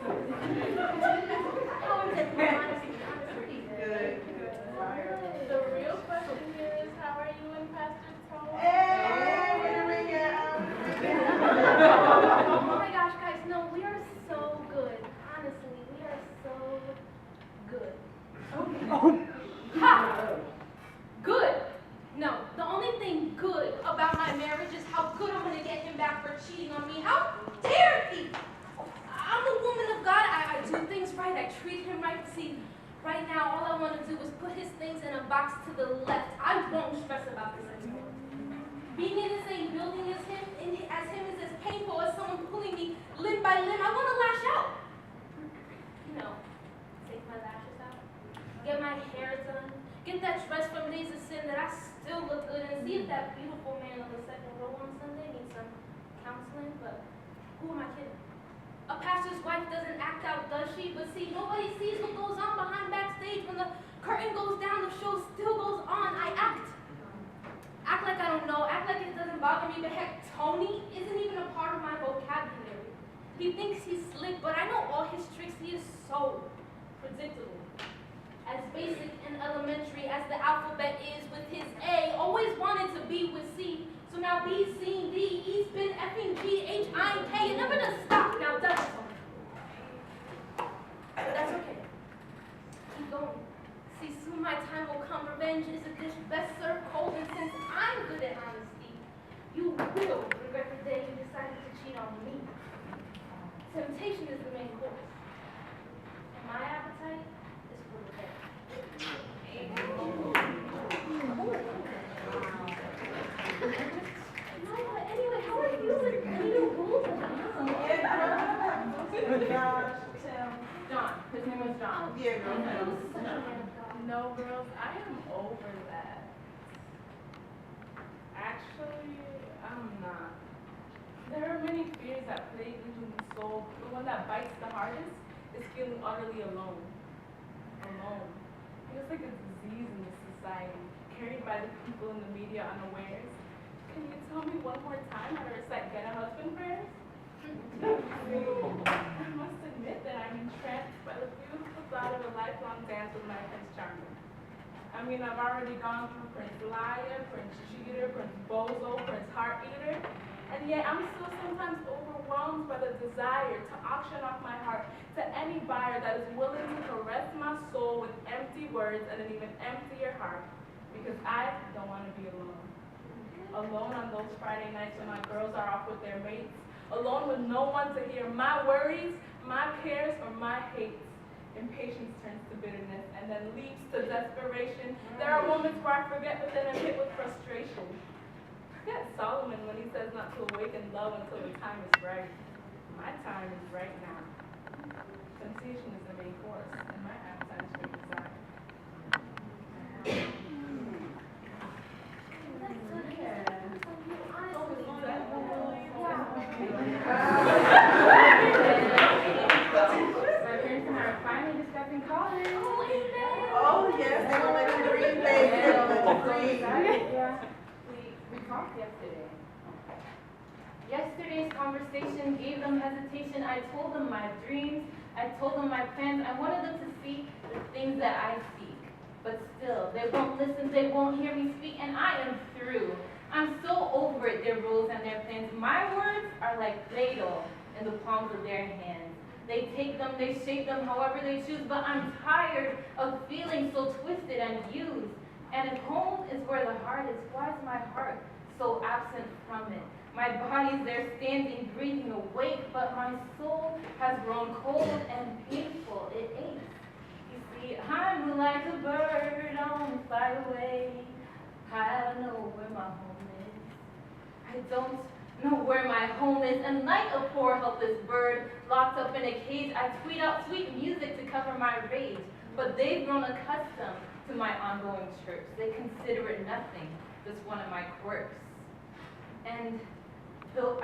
Good. The real question here is, how are you and Pastor Tony? Hey, where the ring at? Oh my gosh, guys, no, we are so good. Honestly, we are so good. Ha! Good. No, the only thing good about my marriage is how good I'm gonna get him back for cheating on me. How dare he? I'm a woman of God. I do things right. I treat him right. See, right now, all I want to do is put his things in a box to the left. I won't stress about this anymore. Being in the same building as him is as painful as someone pulling me limb by limb. I want to lash out. You know, take my lashes out, get my hair done, get that dress from Days of Sin that I still look good, and see if that beautiful man on the second row on Sunday needs some counseling. But who am I kidding? A pastor's wife doesn't act out, does she? But see, nobody sees what goes on behind backstage. When the curtain goes down, the show still goes on. I act. Act like I don't know. Act like it doesn't bother me. But heck, Tony isn't even a part of my vocabulary. He thinks he's slick, but I know all his tricks. He is so predictable. As basic and elementary as the alphabet is with his A, always wanted to be with C. So now B, C, D, E, spin, effing G, H, I, K. It never does stop. Now does it? But that's okay. Keep going. See, soon my time will come. Revenge is a dish best served cold, and since I'm good at honesty, you will regret the day you decided to cheat on me. Temptation is the main course. And my appetite is for revenge. No, but anyway, how are you with any rules? John. His name was John. Yeah, girl. No, girls, I am over that. Actually, I'm not. There are many fears that plague the human soul. The one that bites the hardest is feeling utterly alone. Alone. It's like a disease in this society, carried by the people in the media unawares. Can you tell me one more time how to recite Get a Husband prayers? I must admit that I'm entranced by the beautiful thought of a lifelong dance with my Prince Charming. I mean, I've already gone through Prince Liar, Prince Cheater, Prince Bozo, Prince Heart Eater, and yet I'm still sometimes overwhelmed by the desire to auction off my heart to any buyer that is willing to caress my soul with empty words and an even emptier heart, because I don't want to be alone. Alone on those Friday nights when my girls are off with their mates, alone with no one to hear my worries, my cares, or my hates. Impatience turns to bitterness and then leads to desperation. There are moments where I forget within and hit with frustration. Forget Solomon when he says not to awaken love until the time is right. My time is right now. Temptation is the main course, and my appetite is for desire. Oh, yes, they were like green baby. We talked yesterday. Yesterday's conversation gave them hesitation. I told them my dreams. I told them my plans. I wanted them to see the things that I seek. But still, they won't listen. They won't hear me speak. And I am through. I'm so over it, their rules and their plans. My words are like Play-Doh in the palms of their hands. They take them, they shape them however they choose, but I'm tired of feeling so twisted and used. And if home is where the heart is, why is my heart so absent from it? My body's there standing, breathing awake, but my soul has grown cold and painful. It aches. You see, I'm like a bird on the flyaway. I don't know where my home is. I don't know where my home is, and like a poor helpless bird locked up in a cage, I tweet out sweet music to cover my rage. But they've grown accustomed to my ongoing chirps. They consider it nothing, just one of my quirks. And though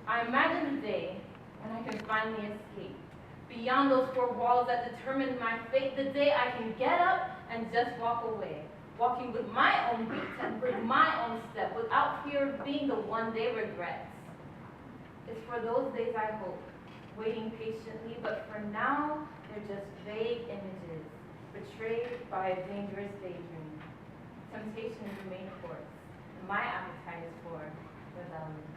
I imagine the day when I can finally escape beyond those four walls that determine my fate, the day I can get up and just walk away. Walking with my own beats and with my own step, without fear of being the one they regret. It's for those days I hope, waiting patiently, but for now, they're just vague images, betrayed by a dangerous daydream. Temptation is the main course, and my appetite is for rebellion.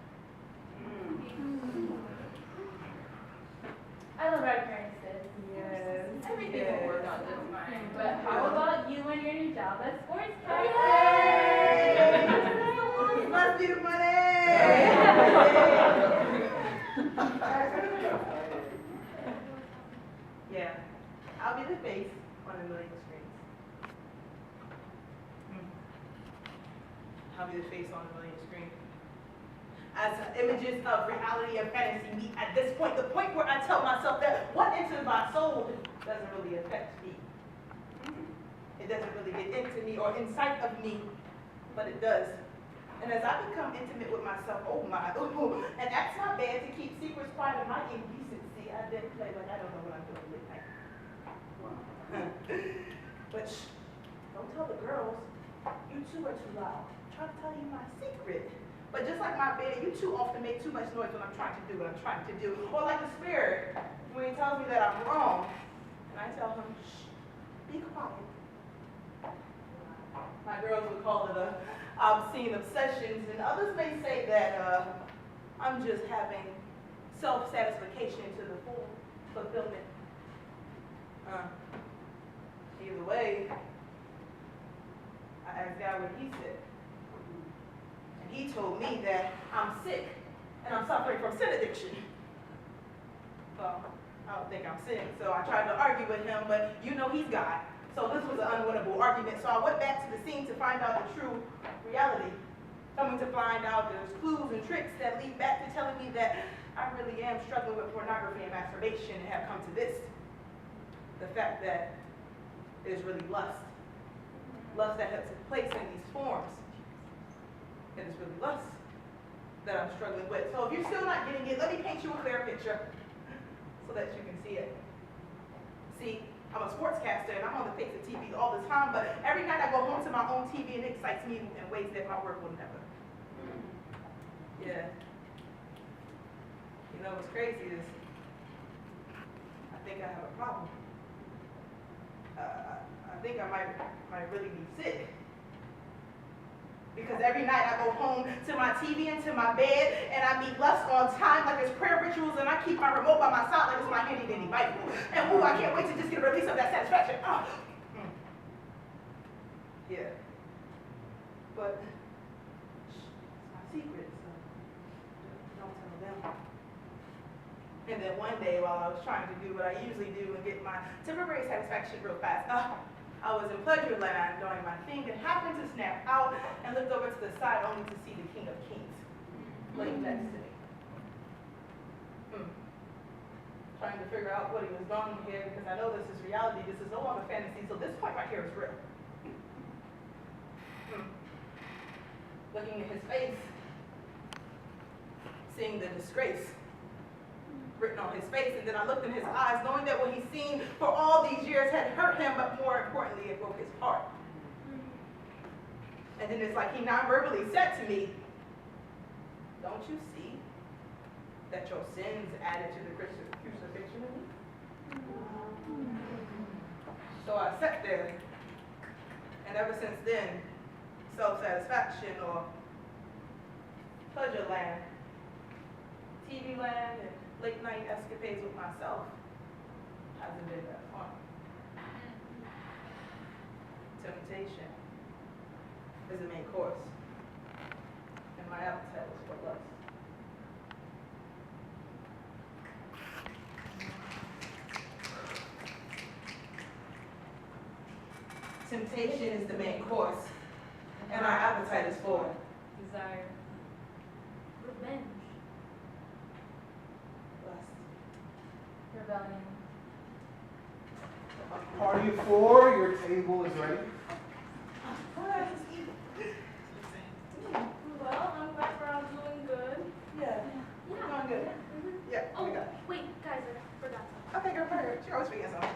I love our parents, sis. Yes. Everything will work out just fine. But how about you and your new job as sportscaster? Yay! Must be the money! Yeah, I'll be the face on a million screens. I'll be the face on a million screens. As images of reality and fantasy meet at this point, the point where I tell myself that what enters my soul doesn't really affect me. It doesn't really get into me or inside of me, but it does. And as I become intimate with myself, oh my, ooh, and that's not bad to keep secrets quiet in my indecency. I then play like I don't know what I'm doing late night. But shh, don't tell the girls. You two are too loud. I'm trying to tell you my secret. But just like my bed, you too often make too much noise when I'm trying to do what I'm trying to do. Or like the spirit, when he tells me that I'm wrong, and I tell him, shh, be quiet. My girls would call it a obscene obsessions, and others may say that I'm just having self-satisfaction to the full fulfillment. Either way, I asked God what he said. And he told me that I'm sick and I'm suffering from sin addiction. Well, I don't think I'm sick, so I tried to argue with him, but you know he's God. So this was an unwinnable argument. So I went back to the scene to find out the true reality. Coming to find out there's clues and tricks that lead back to telling me that I really am struggling with pornography and masturbation and have come to this. The fact that there's really lust. Lust that has took place in these forms. And it's really lust that I'm struggling with. So if you're still not getting it, let me paint you a clear picture so that you can see it. See, I'm a sportscaster and I'm on the face of TV all the time, but every night I go home to my own TV and it excites me in ways that my work will never. Yeah. You know what's crazy is I think I have a problem. I think I might really be sick. Because every night I go home to my TV and to my bed and I meet lust on time like it's prayer rituals and I keep my remote by my side like it's my handy dandy Bible. And ooh, I can't wait to just get a release of that satisfaction. Oh. Yeah. But it's my secret, so don't tell them. And then one day while I was trying to do what I usually do and get my temporary satisfaction real fast, I was in pleasure land doing my thing and happened to snap out and looked over to the side only to see the King of Kings laying next to me. Trying to figure out what he was doing here because I know this is reality. This is no longer fantasy, so this point right here is real. Looking at his face, seeing the disgrace written on his face, and then I looked in his eyes, knowing that what he's seen for all these years had hurt him, but more importantly, it broke his heart. And then it's like he non-verbally said to me, don't you see that your sins added to the crucifixion of me? So I sat there, and ever since then, self-satisfaction or pleasure land, TV land, and late night escapades with myself hasn't been that fun. Temptation is the main course, and my appetite is for lust. Temptation is the main course, and our appetite is for Desire. Revenge. lust. Rebellion. Party of four, your table is ready. Well, I'm glad we're all doing good. Yeah, doing good. Yeah, Oh, we got it. wait, guys, I forgot something. Okay, girl, perfect. She always forgets something.